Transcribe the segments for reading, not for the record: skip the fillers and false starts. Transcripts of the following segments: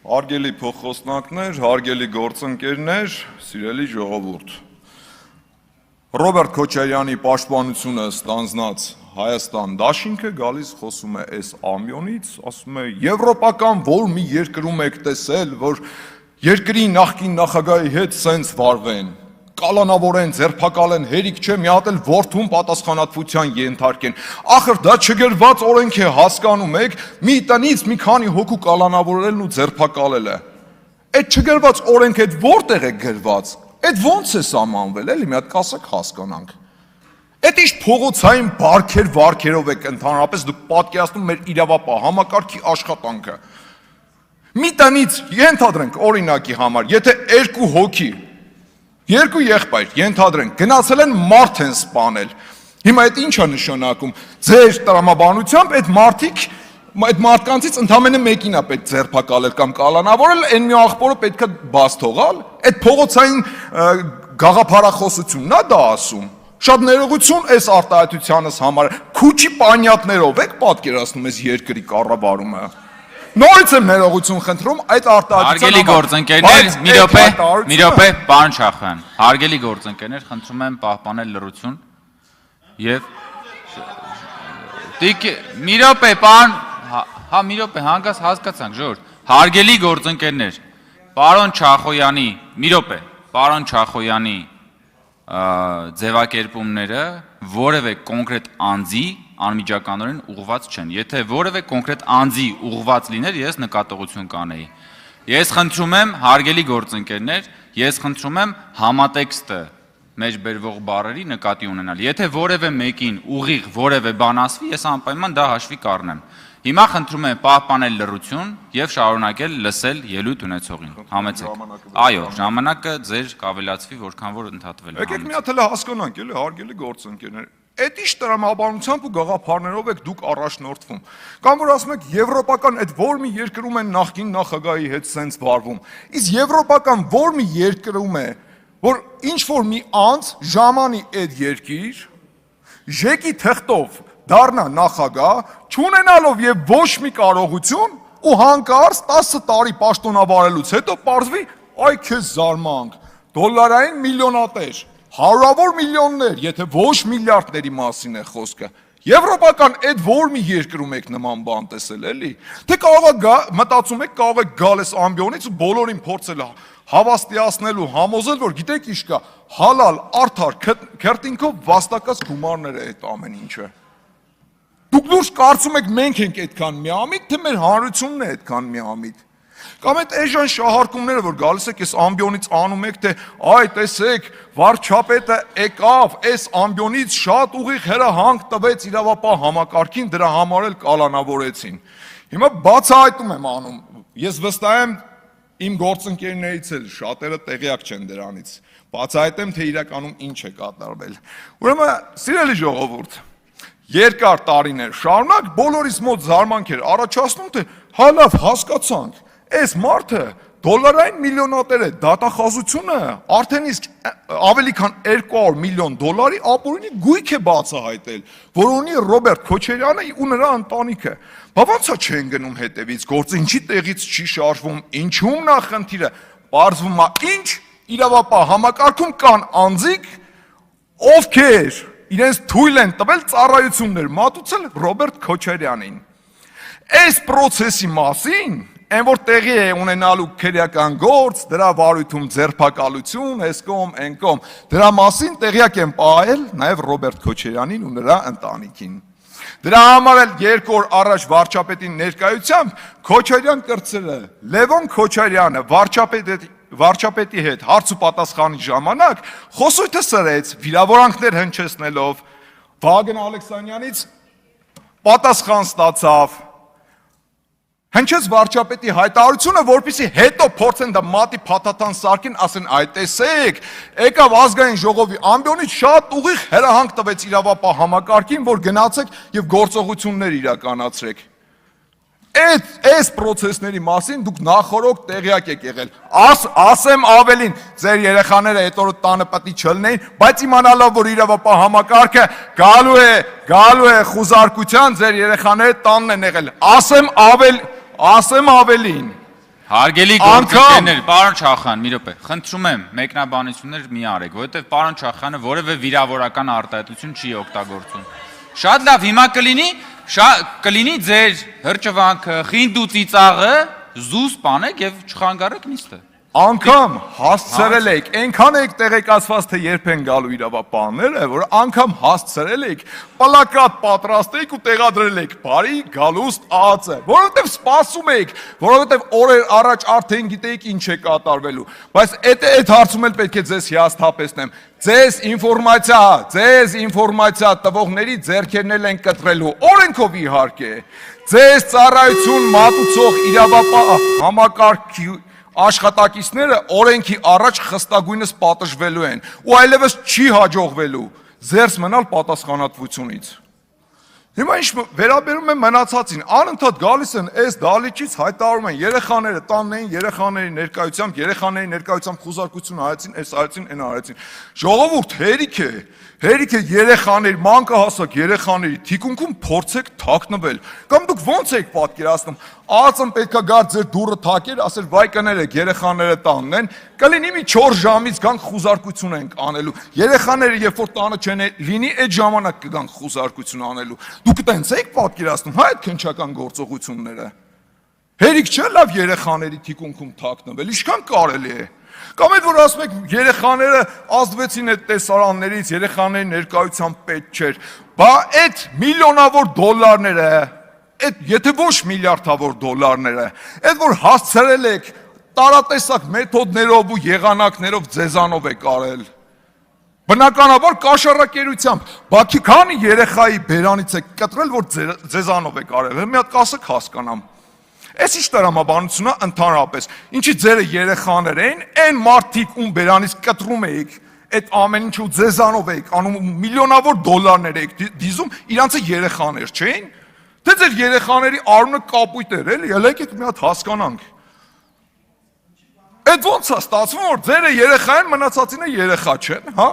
Հարգելի փոխխոսնակներ, հարգելի գործընկերներ, սիրելի ժողովուրդ։ Ռոբերտ Քոչարյանի պաշտպանությունը ստանձնած Հայաստան դաշինքը գալիս խոսում է այս ամբիոնից, ասում է եվրոպական որ մի երկրում եք տեսել, որ երկրի նախկին նախագահի հետ սենց վարվեն, կալանավորեն, ձերբակալեն, հերիք չէ մի հատ էլ որդուն պատասխանատվության ենթարկեն։ Ախր դա չգրված օրենք է, հասկանում եք, մի տնից մի քանի հոգու կալանավորելն ու ձերբակալելը։ Այդ չգրված օրենք այդ որտեղ է գրված։ Այդ ո՞նց է սահմանվել, էլի մի հատ կասեք հասկանանք։ Այդ ինչ փողոցային բարքերով եք ընդհանրապես դուք պատկերացնում մեր իրավապահ համակարգի աշխատանքը։ Մի տնից ենթադրենք օրինակի համար, եթե երկու հոգի, երկու եղբայր ենթադրենք գնացել են մարդ են սպանել։ Հիմա այդ ինչ է նշանակում։ Ձեր տրամաբանությամբ այդ մարդկանցից ընդամենը մեկին է պետք ձերբակալել կամ կալանավորել, այն մի աղբորը պետք է բաց թողալ։ Այդ փողոցային գաղափարախոսությունն է դա ասում։ Շատ ներողություն այս արտահայտությանս համար։ Քուչի պանյատներով եք պատկերացնում այս երկրի կառավարումը։ Նորից եմ ներողություն խնդրում այդ արտահայտության համար։ Մի րոպե, պարոն Շախյան, հարգելի գործընկերներ, խնդրում եմ պահպանել լռություն եւ մի րոպե, մի րոպե, հանգած հասկացանք, ժողովուրդ։ Հարգելի գործընկերներ, պարոն Չախոյանի ձևակերպումները որևէ կոնկրետ անձի անմիջականորեն ուղղված չեն։ Եթե որևէ կոնկրետ անձի ուղղված լիներ, ես նկատողություն կանեի։ Ես խնդրում եմ, հարգելի գործընկերներ, ես խնդրում եմ համատեքստը մեջ բերվող բառերի նկատի ունենալ։ Եթե որևէ մեկին ուղիղ որևէ բան ասվի, ես անպայման դա հաշվի կառնեմ։ Հիմա խնդրում եմ պահպանել լռություն եւ շարունակել լսել ելույթ ունեցողին։ Համեցեք։ Այո, ժամանակը ձեր կավելացվի, որքան որ ընդհատվել է։ Եկեք մի հատ էլ հասկանանք, էլի հարգելի գործընկերներ։ Այդ ինչ տրամաբանությամբ ու գաղափարներով եք դուք առաջնորդվում։ Կամ որ ասում եք եվրոպական այդ որ մի երկրում են նախկին նախագահի հետ սենց վարվում։ Իսկ եվրոպական որ մի երկրում է, որ ինչ որ մի անձ ժամանի այդ երկիր, ժեկի թղթով դառնա նախագահ, չունենալով եւ ոչ մի կարողություն ու հանկարծ 10 տարի պաշտոնավարելուց հետո պարզվի, այ քեզ զարմանք, դոլարային միլիոնատեր, հարյուրավոր միլիոններ, եթե ոչ միլիարդների մասին է խոսքը։ Եվրոպական այդ որ մի երկրում եք նման բան տեսել, էլի։ Թե կարող է մտածում եք, կարող եք գալ այս ամբիոնից ու բոլորին փորձել հավաստիացնել ու համոզել, որ գիտեք ինչ կա, հալալ, արդար, քերտինքով վաստակած գումարներ է այդ ամեն ինչը։ Դուք դուրս կարծում եք մենք ենք այդքան միամիտ, թե մեր հանրությունն է այդքան միամիտ։ Կամ այդ էժան շահարկումները, որ գալիս եք այս ամբիոնից անում եք, թե այ տեսեք, վարչապետը եկավ, այս ամբիոնից շատ ուղիղ հրահանգ տվեց իրավապահ համակարգին, դրա համար էլ կալանավորեցին։ Հիմա բացահայտում եմ անում, ես վստահ եմ իմ գործընկերներից էլ շատերը տեղյակ չեն դրանից, բացահայտեմ, թե իրականում ինչ է կատարվել։ Ուրեմն, սիրելի ժողովուրդ, երկար տարիներ շարունակ բոլորիս մոտ զարմանք էր առաջացնում, թե հա լավ հասկացանք, այս մարդը դոլարային միլիոնատեր է, դատախազությունը արդեն իսկ ավելի քան 200 միլիոն դոլարի ապօրինի գույք է բացահայտել, որ ունի Ռոբերտ Քոչարյանը ու նրա ընտանիքը։ Բա ո՞նց է չեն գնում հետևից, գործը ինչի տեղից չի շարժվում, ինչու՞մն է խնդիրը, պարզվում է ինչ իրավապահ համակարգում կան անձիկ, ովքեր իրենց թույլ են տվել ծառայություններ մատուցել Ռոբերտ Քոչարյանին։ Այս process-ի մասին, այն որ տեղի է ունենալու քրեական գործ, դրա վարույթում ձերբակալություն, այս կողմ, այն կողմ, դրա մասին տեղյակ են պահել նաև Ռոբերտ Քոչարյանին ու նրա ընտանիքին։ Դրա համար էլ 2 օր առաջ վարչապետի ներկայությամբ Քոչարյան կրծերը Լևոն Քոչարյանը վարչապետի հետ հարց ու պատասխանի ժամանակ խոսույթը սրեց վիրավորանքներ հնչեցնելով, Վագն Ալեքսանյանից պատասխան ստացավ, հնչեց վարչապետի հայտարարությունը, որպեսզի հետո փորձեն դա մատի փաթաթան սարքին, ասեն այ տեսեք, եկավ ազգային ժողովի ամբիոնից շատ ուղիղ հրահանգ տվեց իրավապահ համակարգին, որ գնացեք եւ գործողություններ իրականացրեք։ Այս process-ների մասին դուք նախորոք տեղյակ եք եղել։ Ասեմ ավելին, ձեր երեխաները այդ օրը տանը պետք է չլինեին, բայց իմանալով, որ իրավապահ համակարգը գալու է խուզարկության, ձեր երեխաները տանն են եղել։ Ասեմ ավելին, Հարգելի գործընկերներ, պարոն Չախյան, մի րոպե, խնդրում եմ մեկնաբանություններ մի արեք, որովհետև պարոն Չախյանը որևէ վիրավորական արտահայտություն չի օգտագործում։ Շատ լավ, հիմա կլինի ձեր հրճվանքը, խինդ ու ծիծաղը, զուս պանեք եւ չխանգարեք նիստը։ Անգամ հասցրել եք, այնքան եք տեղեկացված, թե երբ են գալու իրավապահները, որ անգամ հասցրել եք, պլակատ պատրաստեք ու տեղադրել եք, բարի գալուստ ԱԱՑ, որովհետև սպասում եք, որովհետև օրեր առաջ արդեն գիտեիք ինչ է կատարվելու, բայց այդ հարցում էլ պետք է ձեզ հիասթափեցնեմ, ձեզ ինֆորմացիա տվողների ձեռքերն են կտրելու, օրենքով իհարկե, ձեզ ծառայություն մատուցող իրավապահ համակարգի աշխատակիցները օրենքի առաջ խստագույնս պատժվելու են ու այլևս չի հաջողվելու զերծ մնալ պատասխանատվությունից։ Հիմա ինչ վերաբերում է մնացածին, անընդհատ գալիս են այս դալիճից հայտարարում են երեխաները տանն էին, երեխաների ներկայությամբ խուզարկություն արեցին, այս արեցին, այն արեցին։ Ժողովուրդ, հերիք է երեխաների, մանկահասակ երեխաների թիկունքում փորձեք թաքնվել։ Կամ դուք ո՞նց եք պատկերացնում, ԱԱՑ-ն պետքա գար ձեր դուռը թակեր, ասեր վայ կներեք, երեխաները տանն են, կլինի մի 4 ժամից գանք խուզարկություն ենք անելու։ Երեխաները երբ որ տանը չեն լինի, այդ ժամանակ կգանք խուզարկություն անելու։ Դուք տենց եք պատկերացնում, հա այդ քննչական գործողությունները։ Հերիք չէ լավ երեխաների թիկունքում թաքնվել, ինչքան կարելի է։ Կամ այդ որ ասում եք երեխաները ազդվեցին այդ տեսարաններից, երեխաների ներկայությամբ պետք չէր, բա այդ միլիոնավոր դոլարները, այդ եթե ոչ միլիարդավոր դոլարները, այդ որ հասցրել եք տարատեսակ մեթոդներով ու եղանակներով ձեզանով եք արել։ Բնականաբար կաշառակերությամբ, բակի քանի երեխայի բերանից եք կտրել, որ ձեզանով եք արել, մի հատ կասեք հասկանամ։ Այս ինչ տրամաբանությունն է ընդհանրապես, ինչի ձերը երեխաներ էին, այն մարդիկ ում բերանից կտրում էիք, այդ ամեն ինչ ու ձեզանով էիք անում, միլիոնավոր դոլարներ էիք դիզում, իրանցը երեխաներ չէին, թե ձեր երեխաների արունը կապույտ էր, էլի, եկեք մի հատ հասկանանք։ Այդ ոնց է ստացվում, որ ձերը երեխա են, մնացածինը երեխա չեն, հա։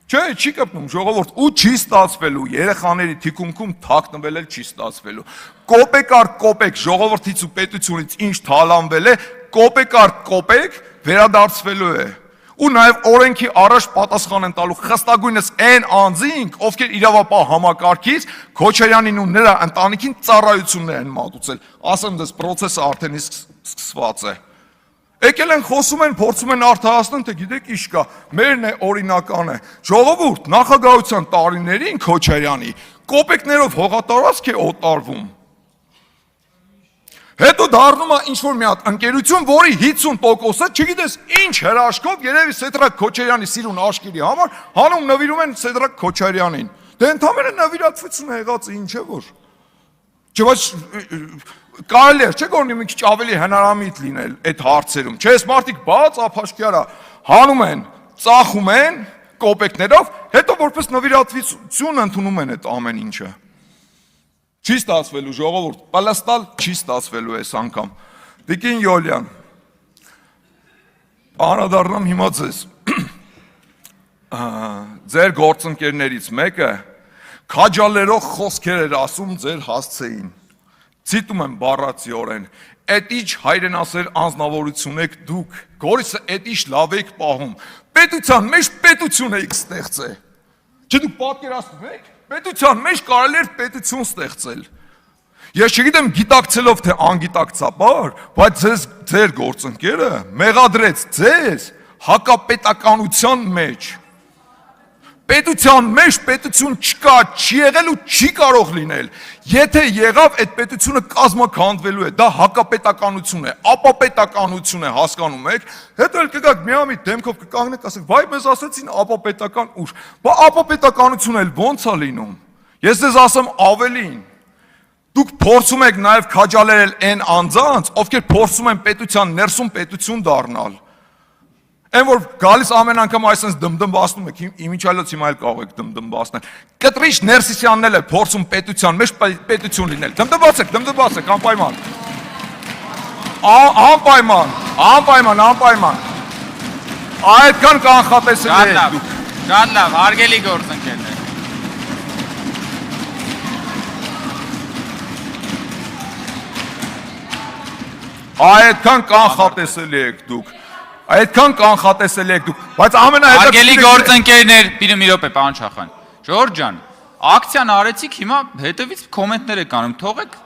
Չէ, չի կպնում ժողովուրդ ու չի ստացվելու, երեխաների թիկունքում թաքնվել էլ չի ստացվելու։ Կոպեկ առ կոպեկ ժողովրդից ու պետությունից ինչ թալանվել է, կոպեկ առ կոպեկ վերադարձվելու է։ Ու նաև օրենքի առաջ պատասխան են տալու խստագույնս այն անձինք, ովքեր իրավապահ համակարգից Քոչարյանին ու նրա ընտանիքին ծառայություններ են մատուցել։ Ասեմ դες process-ը արդեն սկսված է։ Եկել են խոսում են, փորձում են արդարացնել, թե գիտեք ինչ կա, մերն է օրինական է։ Ժողովուրդ, նախագահության տարիներին Քոչարյանի կոպեկներով հողատարածք է օտարվում։ Հետո դառնում է ինչ-որ մի հատ ընկերություն, որի 50%-ը, չգիտես ինչ հրաշքով, երևի Սեդրակ Քոչարյանի սիրուն աշկերի համար հանում նվիրում են Սեդրակ Քոչարյանին։ Դե ընդհանրապես նվիրատվություն է եղած, ինչ է որ։ Չէ՞ բայց կարելի է, չէ՞ գոնի մի քիչ ավելի հնարամիտ լինել այդ հարցերում։ Չէ, այս մարդիկ բաց ափաշկյարա հանում են, ծախում են կոպեկներով, հետո որպես նվիրատվություն ընդունում են այդ ամեն ինչը։ Չի ստացվելու ժողովուրդ, պլստալ չի ստացվելու այս անգամ։ Տիկին Յոլյան, անդրադառնամ հիմա ձեզ։ Ձեր գործընկերներից մեկը քաջալերող խոսքեր էր ասում ձեր հասցեին։ Ցիտում եմ բառացիորեն, այդ ինչ հայրենասեր անձնավորություն եք դուք, Գորիսը այդ ինչ լավ եք պահում, պետության մեջ պետություն եք ստեղծել։ Չէ դուք պատկերացնում եք, պետության մեջ կարելի էր պետություն ստեղծել։ Ես չգիտեմ գիտակցելով թե անգիտակցաբար, բայց ձեր գործընկերը մեղադրեց ձեզ հակապետականության մեջ։ Պետության մեջ պետություն չկա, չի եղել ու չի կարող լինել։ Եթե եղավ, այդ պետությունը կազմաքանդվելու է, դա հակապետականություն է, ապապետականություն է, հասկանում եք։ Հետո էլ կգաք միամիտ դեմքով կկանգնեք, ասեք, վայ, մեզ ասեցին ապապետական ուժ։ Բա ապապետականություն էլ ո՞նց է լինում։ Ես ձեզ ասեմ ավելին։ Դուք փորձում եք նաև քաջալերել այն անձանց, ովքեր փորձում են պետության ներսում պետություն դառնալ։ Այն որ գալիս ամեն անգամ այսպես դմդմբացնում եք, իմիջիալոց հիմա էլ կարող եք դմդմբացնել։ Կտրիչ Ներսիսյանն էլ է փորձում պետության մեջ պետություն լինել։ Դմդմբացեք, անպայման։ Անպայման։ Այդքան կանխատեսել եք դուք։ Շատ լավ, հարգելի գործընկերներ։ Այդքան կանխատեսելի եք դուք։ Այդքան կանխատեսելի եք դուք, բայց Հարգելի գործընկերներ, մի րոպե, պարոն Չախոյան։ Ժորժ ջան, ակցիան արեցիք, հիմա հետևից կոմենտներ եք անում, թողեք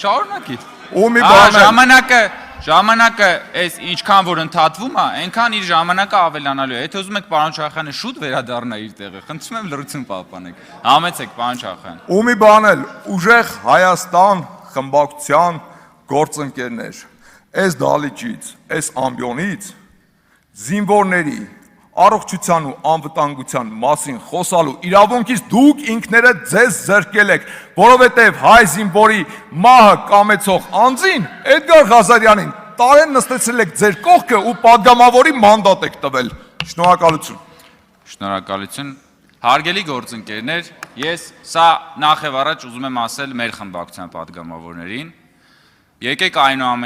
շարունակի։ Ումի բանը Ժամանակը այս ինչքան որ ընդհատվում է, այնքան իր ժամանակը ավելանալու է։ Եթե ուզում եք պարոն Չախոյանը շուտ վերադառնա իր տեղը, խնդրում եմ լրություն պահպանեք։ Համեցեք պարոն Չախոյան։ Ումի բանել, ուժեղ Հայաստան խմբակցության գործընկերներ, այս դալիճից, այս ամբիոնից զինվորների առողջության ու անվտանգության մասին խոսալու իրավունքից դուք ինքներդ ձեզ զրկել եք, որովհետև հայ զինվորի մահը կամեցող անձին Էդգար Ղազարյանին տարեն նստեցրել եք ձեր կողքը ու պատգամավորի մանդատ եք տվել։ Շնորհակալություն։ Շնորհակալություն։ Հարգելի գործընկերներ, ես սա նախ եւ առաջ ուզում եմ ասել մեր խմբակցության պատգամավորներին, եկեք այնուամենայնիվ